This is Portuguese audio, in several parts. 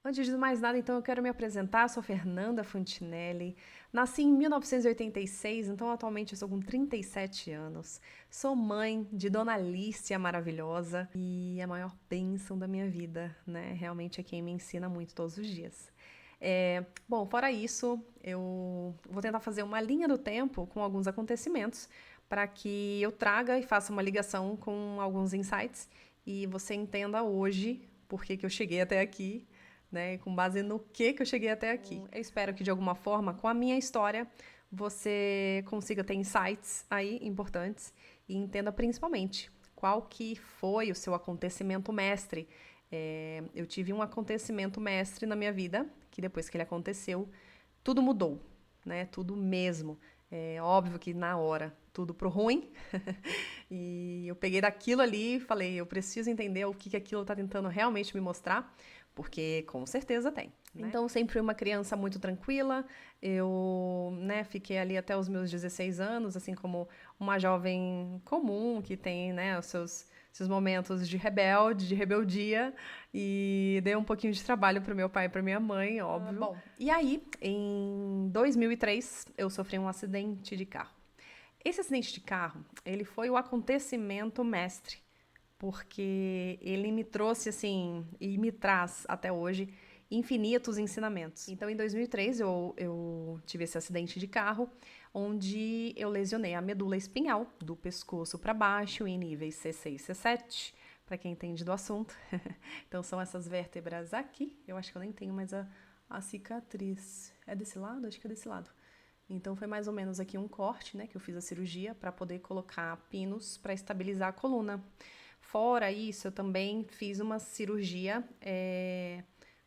Antes de mais nada, então, eu quero me apresentar. Sou Fernanda Fantinelli. Nasci em 1986, então atualmente eu estou com 37 anos. Sou mãe de Dona Alice, a maravilhosa, e a maior bênção da minha vida, né? Realmente é quem me ensina muito todos os dias. Bom, fora isso, eu vou tentar fazer uma linha do tempo com alguns acontecimentos para que eu traga e faça uma ligação com alguns insights e você entenda hoje por que que eu cheguei até aqui, né? Com base no que eu cheguei até aqui. Eu espero que de alguma forma, com a minha história, você consiga ter insights aí importantes e entenda principalmente qual que foi o seu acontecimento mestre. Eu tive um acontecimento mestre na minha vida, que depois que ele aconteceu, tudo mudou, né? Tudo mesmo. É óbvio que na hora, tudo pro ruim. E eu peguei daquilo ali e falei, eu preciso entender o que aquilo está tentando realmente me mostrar, porque com certeza tem. Né? Então, sempre fui uma criança muito tranquila. Eu, né, fiquei ali até os meus 16 anos, assim como uma jovem comum que tem, né, os seus momentos de rebelde, de rebeldia, e dei um pouquinho de trabalho para meu pai e para minha mãe, óbvio. Bom, e aí, em 2003, eu sofri um acidente de carro. Esse acidente de carro, ele foi o acontecimento mestre, porque ele me trouxe, assim, e me traz até hoje, infinitos ensinamentos. Então, em 2003, eu tive esse acidente de carro, onde eu lesionei a medula espinhal, do pescoço para baixo, em níveis C6 e C7, para quem entende do assunto. Então, são essas vértebras aqui. Eu acho que eu nem tenho mais a cicatriz. É desse lado? Acho que é desse lado. Então foi mais ou menos aqui um corte, né, que eu fiz a cirurgia para poder colocar pinos para estabilizar a coluna. Fora isso, eu também fiz uma cirurgia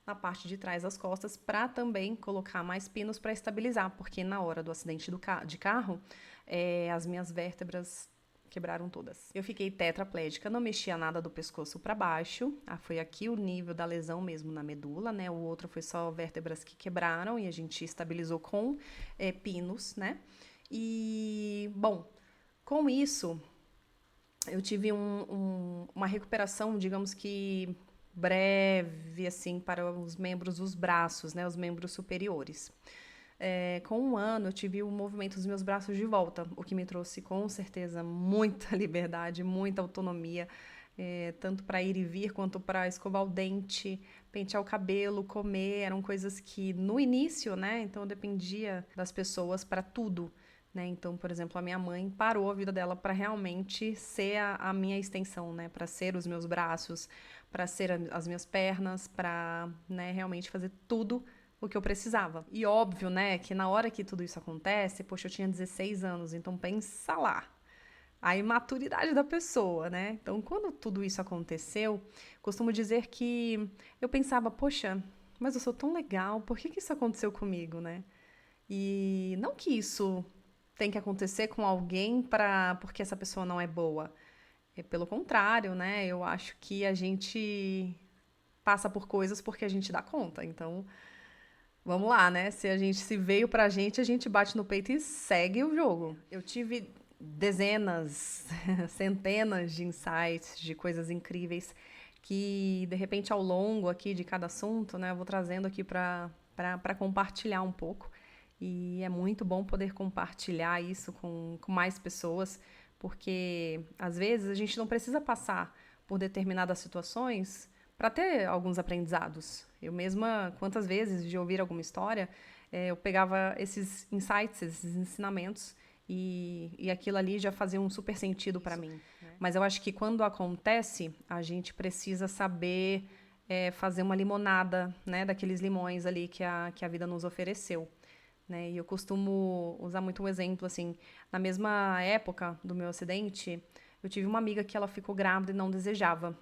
na parte de trás das costas para também colocar mais pinos para estabilizar, porque na hora do acidente de carro, as minhas vértebras quebraram todas. Eu fiquei tetraplégica, não mexia nada do pescoço para baixo. Foi aqui o nível da lesão mesmo na medula, né? O outro foi só vértebras que quebraram e a gente estabilizou com pinos, né? E, bom, com isso, eu tive uma recuperação, digamos que breve, assim, para os membros dos braços, né? Os membros superiores. Com um ano, eu tive o movimento dos meus braços de volta, o que me trouxe, com certeza, muita liberdade, muita autonomia, tanto para ir e vir, quanto para escovar o dente, pentear o cabelo, comer. Eram coisas que, no início, né, então eu dependia das pessoas para tudo. Né? Então, por exemplo, a minha mãe parou a vida dela para realmente ser a minha extensão, né? Para ser os meus braços, para ser as minhas pernas, para, né, realmente fazer tudo o que eu precisava. E óbvio, né, que na hora que tudo isso acontece, poxa, eu tinha 16 anos, então pensa lá. A imaturidade da pessoa, né? Então, quando tudo isso aconteceu, costumo dizer que eu pensava, poxa, mas eu sou tão legal, por que isso aconteceu comigo, né? E não que isso tem que acontecer com alguém porque essa pessoa não é boa. Pelo contrário, né? Eu acho que a gente passa por coisas porque a gente dá conta. Então, vamos lá, né? Se a gente se veio pra gente, a gente bate no peito e segue o jogo. Eu tive dezenas, centenas de insights, de coisas incríveis que, de repente, ao longo aqui de cada assunto, né, eu vou trazendo aqui para compartilhar um pouco. E é muito bom poder compartilhar isso com mais pessoas, porque às vezes a gente não precisa passar por determinadas situações para ter alguns aprendizados. Eu mesma, quantas vezes de ouvir alguma história, eu pegava esses insights, esses ensinamentos, e aquilo ali já fazia um super sentido para mim. Né? Mas eu acho que quando acontece, a gente precisa saber fazer uma limonada, né, daqueles limões ali que a vida nos ofereceu. Né? E eu costumo usar muito um exemplo, assim, na mesma época do meu acidente, eu tive uma amiga que ela ficou grávida e não desejava.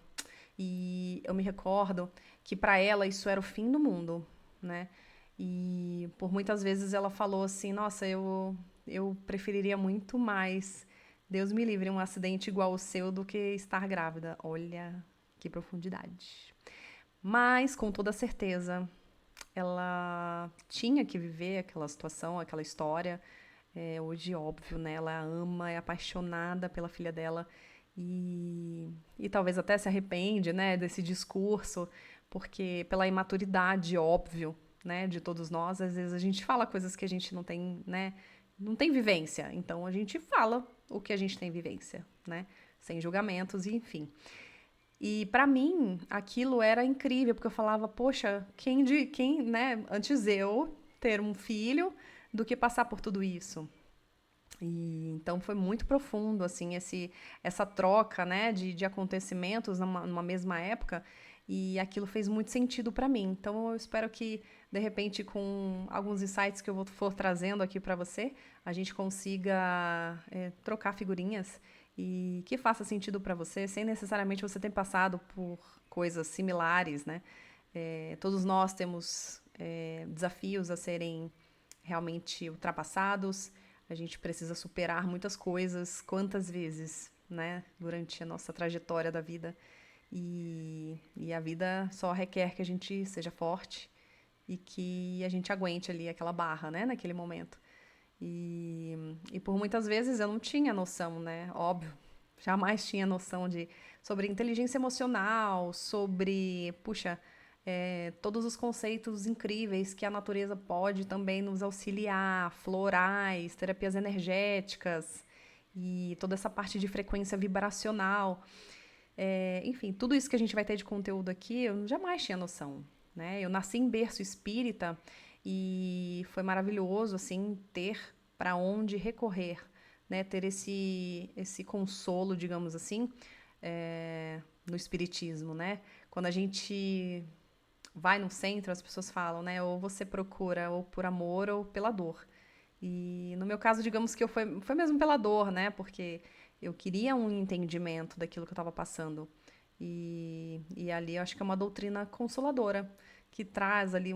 E eu me recordo que para ela isso era o fim do mundo, né? E por muitas vezes ela falou assim: "Nossa, eu preferiria muito mais, Deus me livre, um acidente igual o seu do que estar grávida". Olha que profundidade. Mas com toda certeza, ela tinha que viver aquela situação, aquela história. Hoje, óbvio, né? Ela ama, é apaixonada pela filha dela e talvez até se arrepende, né, desse discurso, porque pela imaturidade, óbvio, né, de todos nós, às vezes a gente fala coisas que a gente não tem, né, não tem vivência. Então a gente fala o que a gente tem vivência, né, sem julgamentos e enfim. E pra mim aquilo era incrível, porque eu falava, poxa, quem, né, antes eu ter um filho do que passar por tudo isso. E então foi muito profundo assim essa troca, né, de acontecimentos numa mesma época, e aquilo fez muito sentido para mim. Então eu espero que de repente com alguns insights que eu for trazendo aqui para você, a gente consiga trocar figurinhas e que faça sentido para você, sem necessariamente você ter passado por coisas similares, né? Todos nós temos desafios a serem realmente ultrapassados. A gente precisa superar muitas coisas, quantas vezes, né, durante a nossa trajetória da vida. E a vida só requer que a gente seja forte e que a gente aguente ali aquela barra, né, naquele momento. E por muitas vezes eu não tinha noção, né, óbvio, jamais tinha noção sobre inteligência emocional, sobre, puxa, todos os conceitos incríveis que a natureza pode também nos auxiliar, florais, terapias energéticas e toda essa parte de frequência vibracional. Enfim, tudo isso que a gente vai ter de conteúdo aqui, eu jamais tinha noção, né? Eu nasci em berço espírita e foi maravilhoso, assim, ter para onde recorrer, né? Ter esse consolo, digamos assim, no espiritismo, né? Quando a gente vai no centro, as pessoas falam, né? Ou você procura ou por amor ou pela dor. E no meu caso, digamos que foi mesmo pela dor, né? Porque eu queria um entendimento daquilo que eu estava passando. E ali eu acho que é uma doutrina consoladora, que traz ali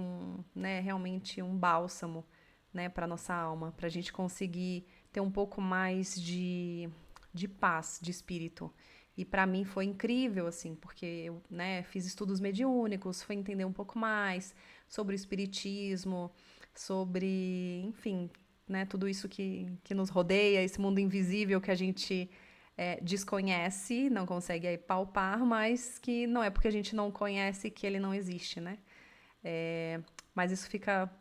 né, realmente um bálsamo, né, para nossa alma, para a gente conseguir ter um pouco mais de paz de espírito. E para mim foi incrível, assim, porque eu, né, fiz estudos mediúnicos, fui entender um pouco mais sobre o espiritismo, sobre, enfim, né, tudo isso que nos rodeia, esse mundo invisível que a gente desconhece, não consegue aí palpar, mas que não é porque a gente não conhece que ele não existe, né? Mas isso fica,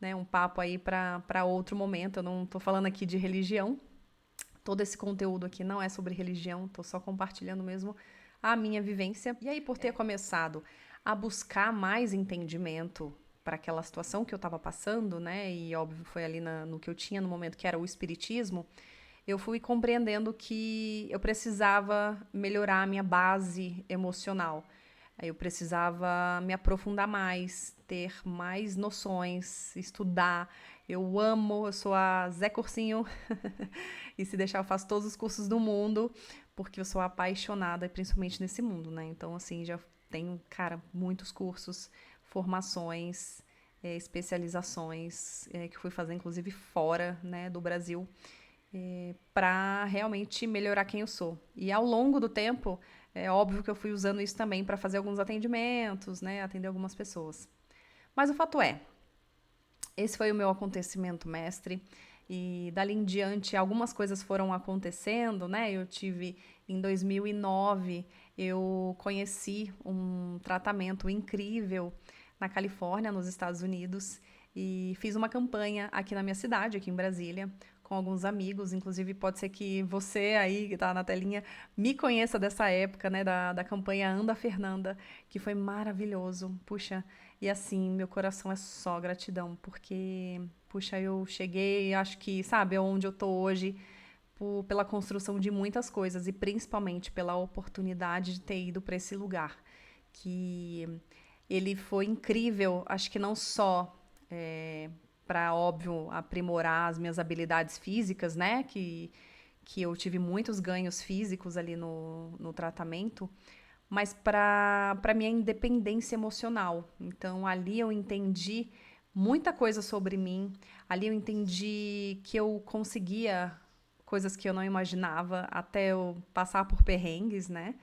né, um papo aí para outro momento. Eu não estou falando aqui de religião. Todo esse conteúdo aqui não é sobre religião, estou só compartilhando mesmo a minha vivência. E aí, por ter começado a buscar mais entendimento para aquela situação que eu estava passando, né? E óbvio, foi ali no que eu tinha no momento, que era o espiritismo, eu fui compreendendo que eu precisava melhorar a minha base emocional. Eu precisava me aprofundar mais, ter mais noções, estudar. Eu sou a Zé Cursinho, e se deixar eu faço todos os cursos do mundo, porque eu sou apaixonada, principalmente nesse mundo, né? Então, assim, já tenho, cara, muitos cursos, formações, especializações, que fui fazer, inclusive, fora, né, do Brasil, para realmente melhorar quem eu sou. E ao longo do tempo, é óbvio que eu fui usando isso também para fazer alguns atendimentos, né, atender algumas pessoas. Mas o fato é, esse foi o meu acontecimento mestre, e dali em diante algumas coisas foram acontecendo, né? Eu tive, em 2009, eu conheci um tratamento incrível na Califórnia, nos Estados Unidos, e fiz uma campanha aqui na minha cidade, aqui em Brasília, com alguns amigos. Inclusive, pode ser que você aí, que tá na telinha, me conheça dessa época, né, da campanha Anda Fernanda, que foi maravilhoso. Puxa, e assim, meu coração é só gratidão, porque, puxa, eu cheguei, acho que, sabe, onde eu tô hoje, pela construção de muitas coisas e principalmente pela oportunidade de ter ido para esse lugar, que ele foi incrível, acho que não só para, óbvio, aprimorar as minhas habilidades físicas, né, que eu tive muitos ganhos físicos ali no tratamento, mas para minha independência emocional. Então, ali eu entendi muita coisa sobre mim, ali eu entendi que eu conseguia coisas que eu não imaginava, até eu passar por perrengues, né?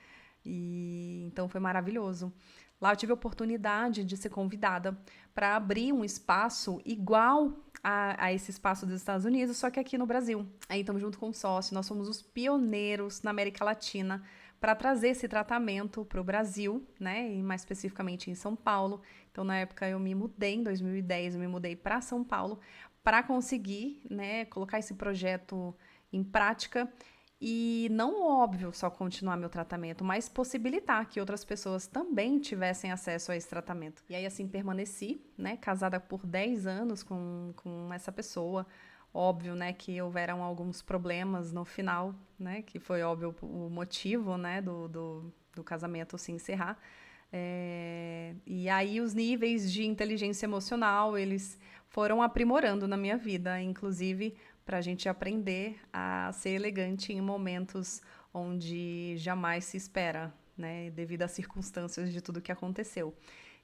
E então foi maravilhoso. Lá eu tive a oportunidade de ser convidada para abrir um espaço igual a esse espaço dos Estados Unidos, só que aqui no Brasil. Aí estamos junto com o sócio, nós somos os pioneiros na América Latina para trazer esse tratamento para o Brasil, né, e mais especificamente em São Paulo. Então, na época, eu me mudei, em 2010, eu me mudei para São Paulo para conseguir, né, colocar esse projeto em prática e não, óbvio, só continuar meu tratamento, mas possibilitar que outras pessoas também tivessem acesso a esse tratamento. E aí, assim, permaneci, né, casada por 10 anos com essa pessoa. Óbvio, né, que houveram alguns problemas no final, né, que foi óbvio o motivo, né, do casamento se encerrar. E aí os níveis de inteligência emocional, eles foram aprimorando na minha vida, inclusive para a gente aprender a ser elegante em momentos onde jamais se espera, né, devido às circunstâncias de tudo que aconteceu.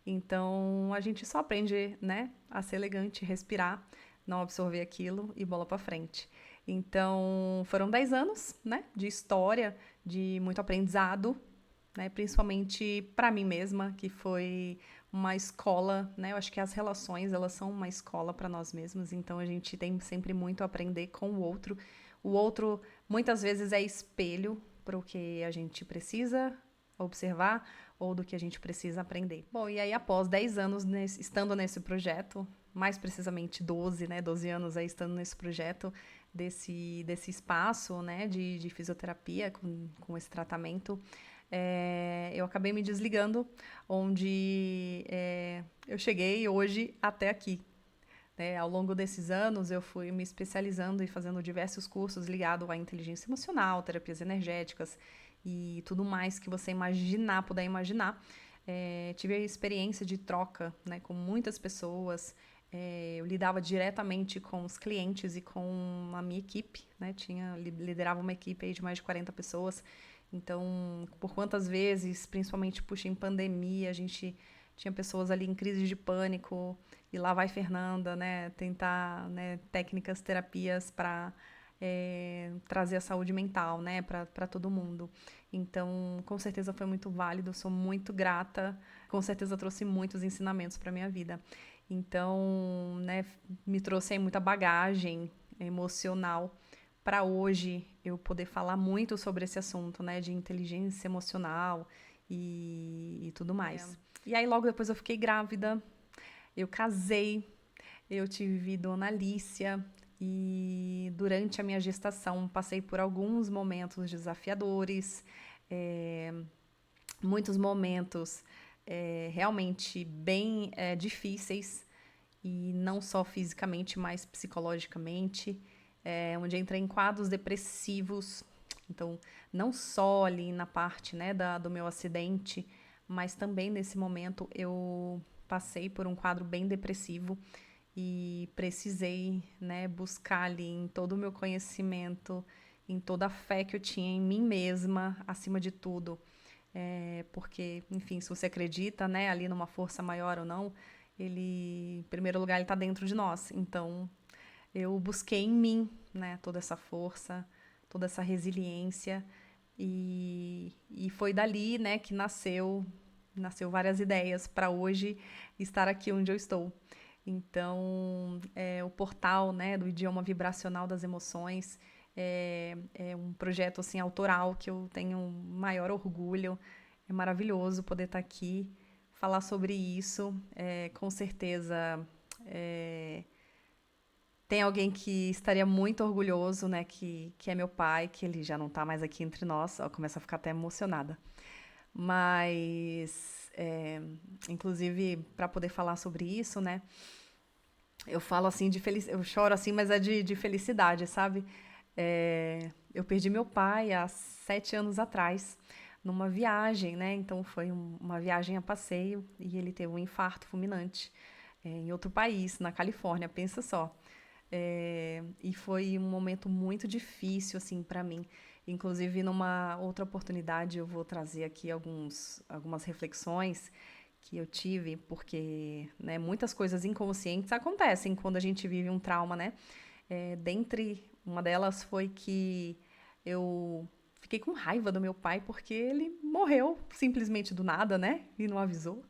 Então, a gente só aprende, né, a ser elegante, respirar, não absorver aquilo e bola para frente. Então, foram 10 anos, né, de história, de muito aprendizado, né, principalmente para mim mesma, que foi uma escola, né? Eu acho que as relações, elas são uma escola para nós mesmos, então a gente tem sempre muito a aprender com o outro. O outro muitas vezes é espelho para o que a gente precisa observar ou do que a gente precisa aprender. Bom, e aí após 10 anos estando nesse projeto, mais precisamente 12, né, 12 anos aí estando nesse projeto, desse espaço, né, de fisioterapia com esse tratamento, eu acabei me desligando, onde eu cheguei hoje até aqui. Ao longo desses anos, eu fui me especializando e fazendo diversos cursos ligados à inteligência emocional, terapias energéticas e tudo mais que você puder imaginar. Tive a experiência de troca, né, com muitas pessoas. Eu lidava diretamente com os clientes e com a minha equipe, né? Liderava uma equipe aí de mais de 40 pessoas. Então, por quantas vezes, principalmente puxa em pandemia, a gente tinha pessoas ali em crise de pânico, e lá vai Fernanda, né, tentar, né, técnicas, terapias para trazer a saúde mental, né, para todo mundo. Então, com certeza foi muito válido, sou muito grata, com certeza trouxe muitos ensinamentos para minha vida. Então, né, me trouxe aí muita bagagem emocional para hoje eu poder falar muito sobre esse assunto, né, de inteligência emocional e tudo mais. E aí logo depois eu fiquei grávida, eu casei, eu tive Dona Alicia e durante a minha gestação passei por alguns momentos desafiadores, muitos momentos realmente bem difíceis, e não só fisicamente, mas psicologicamente, onde entrei em quadros depressivos. Então, não só ali na parte, né, do meu acidente, mas também nesse momento eu passei por um quadro bem depressivo e precisei, né, buscar ali em todo o meu conhecimento, em toda a fé que eu tinha em mim mesma, acima de tudo. Porque, enfim, se você acredita, né, ali numa força maior ou não, ele, em primeiro lugar, ele está dentro de nós. Então, eu busquei em mim, né, toda essa força, toda essa resiliência, e foi dali, né, que nasceu várias ideias para hoje estar aqui onde eu estou. Então, o portal, né, do idioma vibracional das emoções é um projeto assim autoral que eu tenho maior orgulho. É maravilhoso poder estar aqui, falar sobre isso. Com certeza tem alguém que estaria muito orgulhoso, né, que é meu pai, que ele já não está mais aqui entre nós. Eu começo a ficar até emocionada. Mas, inclusive, para poder falar sobre isso, né, eu falo assim eu choro assim, mas é de felicidade, sabe? Eu perdi meu pai há 7 anos atrás, numa viagem, né? Então foi uma viagem a passeio e ele teve um infarto fulminante em outro país, na Califórnia, pensa só. E foi um momento muito difícil, assim, para mim. Inclusive, numa outra oportunidade, eu vou trazer aqui algumas reflexões que eu tive, porque, né, muitas coisas inconscientes acontecem quando a gente vive um trauma, né? Dentre uma delas foi que eu fiquei com raiva do meu pai porque ele morreu simplesmente do nada, né? E não avisou.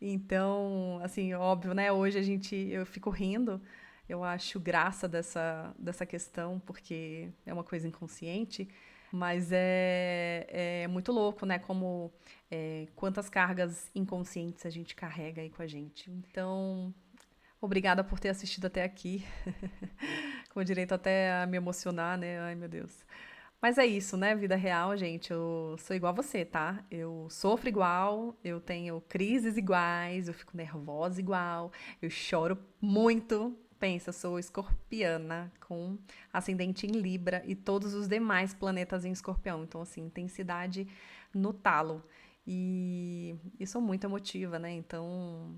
Então, assim, óbvio, né? Hoje eu fico rindo, eu acho graça dessa questão, porque é uma coisa inconsciente, Mas é muito louco, né? Como quantas cargas inconscientes a gente carrega aí com a gente. Então, obrigada por ter assistido até aqui. Com direito até a me emocionar, né? Ai, meu Deus. Mas é isso, né? Vida real, gente. Eu sou igual a você, tá? Eu sofro igual, eu tenho crises iguais, eu fico nervosa igual, eu choro muito. Pensa, eu sou escorpiana com ascendente em Libra e todos os demais planetas em Escorpião. Então, assim, intensidade no talo. E sou muito emotiva, né? Então,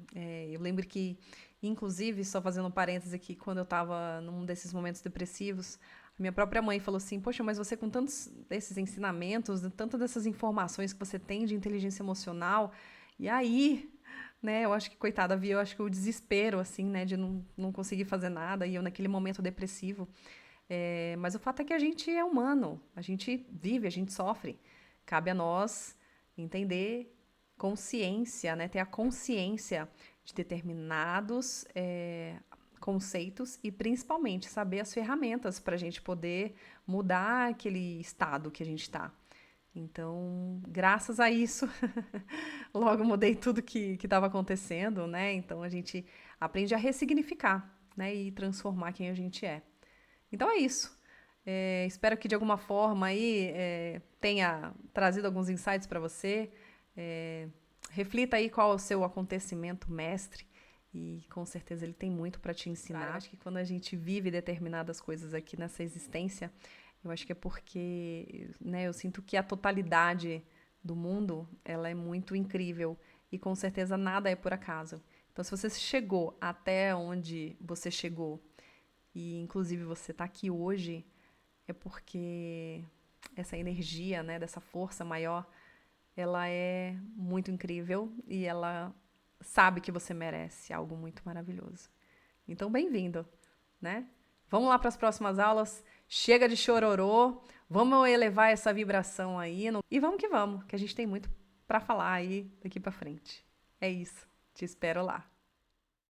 eu lembro que, inclusive, só fazendo um parênteses aqui, quando eu tava num desses momentos depressivos, minha própria mãe falou assim: poxa, mas você com tantos desses ensinamentos, tantas dessas informações que você tem de inteligência emocional, e aí, né, eu acho que, coitada, eu acho que o desespero, assim, né, de não conseguir fazer nada, e eu naquele momento depressivo. Mas o fato é que a gente é humano, a gente vive, a gente sofre. Cabe a nós entender consciência, né, ter a consciência de determinados conceitos e principalmente saber as ferramentas para a gente poder mudar aquele estado que a gente está. Então, graças a isso, logo mudei tudo que estava acontecendo, né? Então a gente aprende a ressignificar, né? E transformar quem a gente é. Então é isso. Espero que de alguma forma aí tenha trazido alguns insights para você. É, reflita aí qual é o seu acontecimento mestre e com certeza ele tem muito para te ensinar. Eu acho que quando a gente vive determinadas coisas aqui nessa existência, eu acho que é porque, né, eu sinto que a totalidade do mundo, ela é muito incrível e com certeza nada é por acaso. Então, se você chegou até onde você chegou e inclusive você está aqui hoje, é porque essa energia, né, dessa força maior, ela é muito incrível e ela sabe que você merece algo muito maravilhoso. Então, bem-vindo, né? Vamos lá para as próximas aulas. Chega de chororô, vamos elevar essa vibração aí e vamos, que a gente tem muito para falar aí daqui para frente. É isso. Te espero lá.